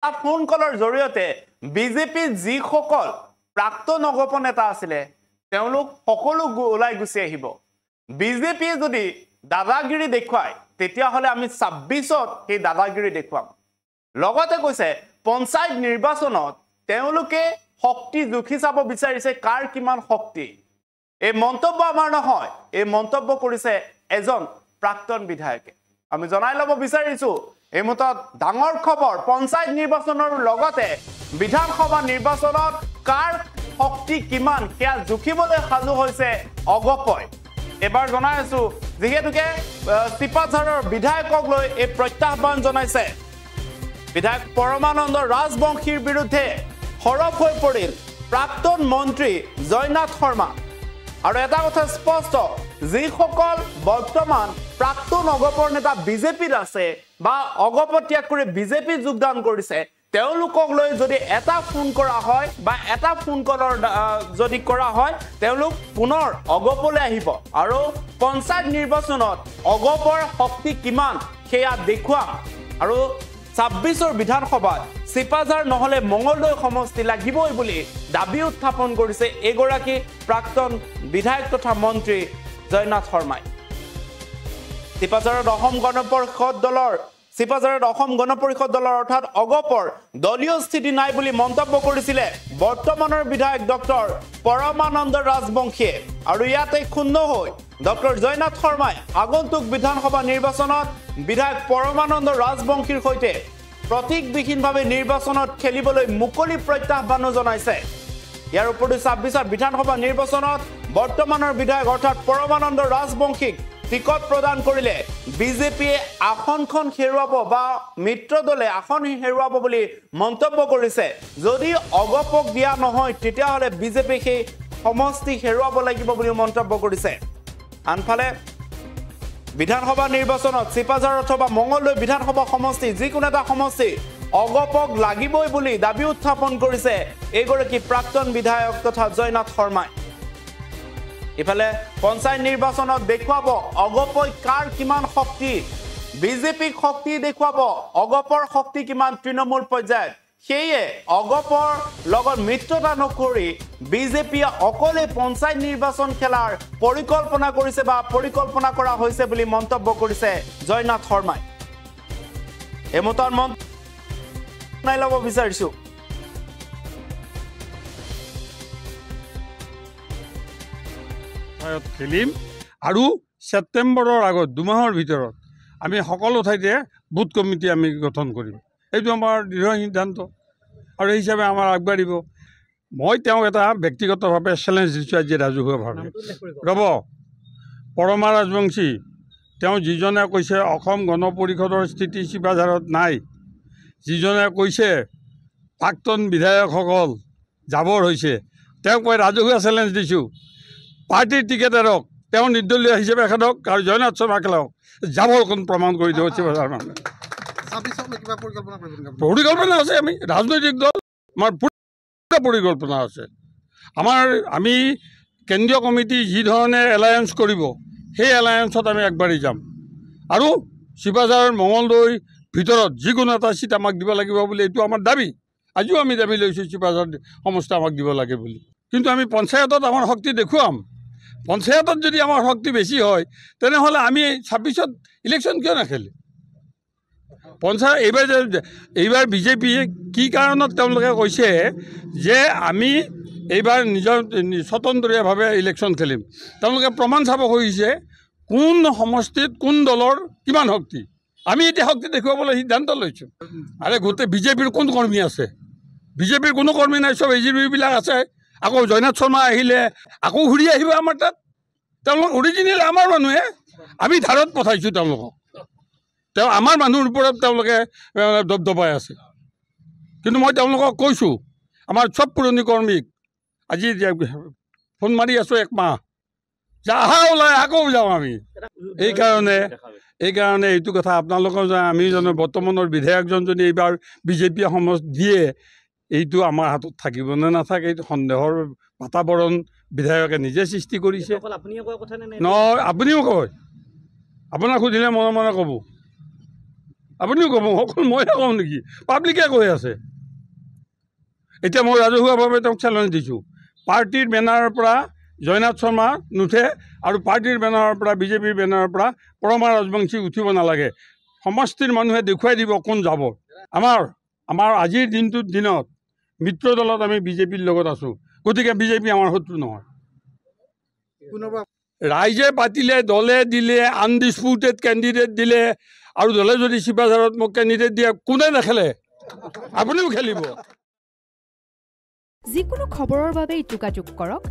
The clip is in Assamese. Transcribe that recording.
ফোন কলৰ জৰিয়তে বিজেপি যিসকল প্ৰাক্তন নগপ নেতা আছিলে তেওঁলোক সকলো ওলাই গুচি আহিব বিজেপিয়ে যদি দাদাগিৰি দেখুৱায় তেতিয়াহ'লে আমি 26ত সেই দাদাগিৰি দেখুৱাম লগতে কৈছে পঞ্চায়ত নিৰ্বাচনত তেওঁলোকে শক্তি জুখি চাব বিচাৰিছে কাৰ কিমান শক্তি এই মন্তব্য আমাৰ নহয় এই মন্তব্য কৰিছে এজন প্ৰাক্তন বিধায়কে আমি জনাই ল'ব বিচাৰিছো এই মতত ডাঙৰ খবৰ পঞ্চায়ত নিৰ্বাচনৰ লগতে বিধানসভা নিৰ্বাচনত কাৰ শক্তি কিমান কিয়া জুখিবলৈ সাজু হৈছে অগপয় এবাৰ জনাই আছো যেহেতুকে চিপাঝাৰৰ বিধায়কক লৈ এই প্ৰত্যাহ্বান জনাইছে বিধায়ক পৰমানন্দ ৰাজবংশীৰ বিৰুদ্ধে হৰফ হৈ পৰিল প্ৰাক্তন মন্ত্ৰী জয়নাথ শৰ্মা আৰু এটা কথা স্পষ্ট যিসকল বৰ্তমান প্ৰাক্তন অগপৰ নেতা বিজেপিৰ আছে বা অগপ ত্যাগ কৰি বিজেপি যোগদান কৰিছে তেওঁলোকক লৈ যদি এটা ফোন কৰা হয় বা এটা ফোন কলৰ যদি কৰা হয় তেওঁলোক পুনৰ অগপলৈ আহিব আৰু পঞ্চায়ত নিৰ্বাচনত অগপৰ শক্তি কিমান সেয়া দেখুৱাম আৰু 26ৰ বিধানসভাত চিপাঝাৰ নহলে মঙ্গলদৈ সমষ্টি লাগিবই বুলি দাবী উত্থাপন কৰিছে এগৰাকী প্ৰাক্তন বিধায়ক তথা মন্ত্ৰী জয়নাথ শৰ্মাই চিপাঝাৰত অসম গণ পৰিষদ দলৰ অৰ্থাৎ অগপৰ দলীয় স্থিতি নাই বুলি মন্তব্য কৰিছিলে বৰ্তমানৰ বিধায়ক ডক্টৰ পৰমানন্দ ৰাজবংশীয়ে আৰু ইয়াতে ক্ষুণ্ণ হৈ ডক্টৰ জয়নাথ শৰ্মাই আগন্তুক বিধানসভা নিৰ্বাচনত বিধায়ক পৰমানন্দ ৰাজবংশীৰ সৈতে প্ৰতীকবিহীনভাৱে নিৰ্বাচনত খেলিবলৈ মুকলি প্ৰত্যাহ্বান জনাইছে ইয়াৰ উপৰি 26ৰ বিধানসভা নিৰ্বাচনত বৰ্তমানৰ বিধায়ক অৰ্থাৎ পৰমানন্দ ৰাজবংশীক টিকট প্ৰদান কৰিলে বিজেপিয়ে আসনখন হেৰুৱাব বা মিত্ৰ দলে আসন হেৰুৱাব বুলি মন্তব্য কৰিছে যদি অগপক দিয়া নহয় তেতিয়াহ'লে বিজেপি সেই সমষ্টি হেৰুৱাব লাগিব বুলি মন্তব্য কৰিছে আনফালে বিধানসভা নিৰ্বাচনত চিপাঝাৰ অথবা মঙ্গলদৈ বিধানসভা সমষ্টি যিকোনো এটা সমষ্টি অগপক লাগিবই বুলি দাবী উত্থাপন কৰিছে এগৰাকী প্ৰাক্তন বিধায়ক তথা জয়নাথ শৰ্মাই ইফালে পঞ্চায়ত নিৰ্বাচনত দেখুৱাব অগপই কাৰ কিমান শক্তি বিজেপিক শক্তি দেখুৱাব অগপৰ শক্তি কিমান তৃণমূল পৰ্যায়ত সেয়ে অগপৰ লগত মিত্ৰতা নকৰি বিজেপিয়ে অকলে পঞ্চায়ত নিৰ্বাচন খেলাৰ পৰিকল্পনা কৰিছে বা পৰিকল্পনা কৰা হৈছে বুলি মন্তব্য কৰিছে জয়নাথ শৰ্মাই এমতৰ মন নাই ল'ব বিচাৰিছো খেলিম আৰু ছেপ্টেম্বৰৰ আগত দুমাহৰ ভিতৰত আমি সকলো ঠাইতে বুথ কমিটি আমি গঠন কৰিম এইটো আমাৰ দৃঢ় সিদ্ধান্ত আৰু এই হিচাপে আমাৰ আগবাঢ়িব মই তেওঁক এটা ব্যক্তিগতভাৱে চেলেঞ্জ দিছোঁ আজি ৰাজহুৱাভাৱে ৰ'ব পৰমা ৰাজবংশী তেওঁ যিজনে কৈছে অসম গণ পৰিষদৰ স্থিতি চিপাঝাৰত নাই যিজনে কৈছে প্ৰাক্তন বিধায়কসকল জাবৰ হৈছে তেওঁক মই ৰাজহুৱা চেলেঞ্জ দিছোঁ পাৰ্টিৰ টিকেট এৰক তেওঁ নিৰ্দলীয় হিচাপে খেলক আৰু জয়নাথ শৰ্মা খেলক জাবৰ কোন প্ৰমাণ কৰি দিব চিপাঝাৰ মানুহে পৰিকল্পনা আছে আমি ৰাজনৈতিক দল আমাৰ পুৰা পৰিকল্পনা আছে আমি কেন্দ্ৰীয় কমিটি যি ধৰণে এলায়েন্স কৰিব সেই এলায়েন্সত আমি আগবাঢ়ি যাম আৰু চিপাঝাৰ মঙ্গলদৈ ভিতৰত যিকোনো এটা চিট আমাক দিব লাগিব বুলি এইটো আমাৰ দাবী আজিও আমি দাবী লৈছোঁ চিপাঝাৰ সমষ্টি আমাক দিব লাগে বুলি কিন্তু আমি পঞ্চায়তত আমাৰ শক্তি দেখুৱাম পঞ্চায়তত যদি আমাৰ শক্তি বেছি হয় তেনেহ'লে আমি 26ত ইলেকশ্যন কিয় নাখেলি পঞ্চায়ত এইবাৰ বিজেপিয়ে কি কাৰণত তেওঁলোকে কৈছে যে আমি এইবাৰ নিজৰ স্বতন্ত্ৰীয়ভাৱে ইলেকশ্যন খেলিম তেওঁলোকে প্ৰমাণ চাব খুজিছে কোন সমষ্টিত কোন দলৰ কিমান শক্তি আমি এতিয়া শক্তি দেখুৱাবলৈ সিদ্ধান্ত লৈছোঁ আৰে গোটেই বিজেপিৰ কোন কৰ্মী আছে বিজেপিৰ কোনো কৰ্মী নাই চব এজিপিবিলাক আছে আকৌ জয়নাথ শৰ্মা আহিলে আকৌ ঘূৰি আহিব আমাৰ তাত তেওঁলোক অৰিজিনেল আমাৰ মানুহে আমি ধাৰত পঠাইছোঁ তেওঁলোকক আমাৰ মানুহৰ ওপৰত তেওঁলোকে দবদবাই আছে কিন্তু মই তেওঁলোকক কৈছোঁ আমাৰ চব পুৰণি কৰ্মীক আজি ফোন মাৰি আছোঁ এক মাহ যে আহা ওলাই আকৌ যাওঁ আমি এইকাৰণে এইটো কথা আপোনালোকৰ আমি জানো বৰ্তমানৰ বিধায়কজন যদি এইবাৰ বিজেপিয়ে সমষ্টি দিয়ে এইটো আমাৰ হাতত থাকিব নে নাথাকে এইটো সন্দেহৰ বাতাবৰণ বিধায়কে নিজে সৃষ্টি কৰিছে নহয় আপুনিও কয় আপোনাক সুধিলে মনে মনে ক'ব আপুনিও ক'ব, অকল মইহে কওঁ নেকি? পাব্লিকে কৈ আছে। এতিয়া মই ৰাজহুৱাভাৱে তেওঁক চেলেঞ্জ দিছোঁ, পাৰ্টীৰ বেনাৰৰ পৰা জয়নাথ শৰ্মা নুঠে আৰু পাৰ্টীৰ বেনাৰৰ পৰা বিজেপিৰ বেনাৰৰ পৰা পৰমা ৰাজবংশী উঠিব নালাগে। সমষ্টিৰ মানুহে দেখুৱাই দিব কোন যাব। আমাৰ আজিৰ দিনত মিত্ৰ দলত আমি বিজেপিৰ লগত আছোঁ, গতিকে বিজেপি আমাৰ শত্ৰু নহয়। ৰাইজে পাতিলে, দলে দিলে, আনডিছপুটেড কেণ্ডিডেট দিলে, আৰু দলে যদি শিৱাজাৰত মোক কেণ্ডিডেট দিয়ে, কোনে নেখেলে? আপুনিও খেলিব। যিকোনো খবৰৰ বাবে যোগাযোগ কৰক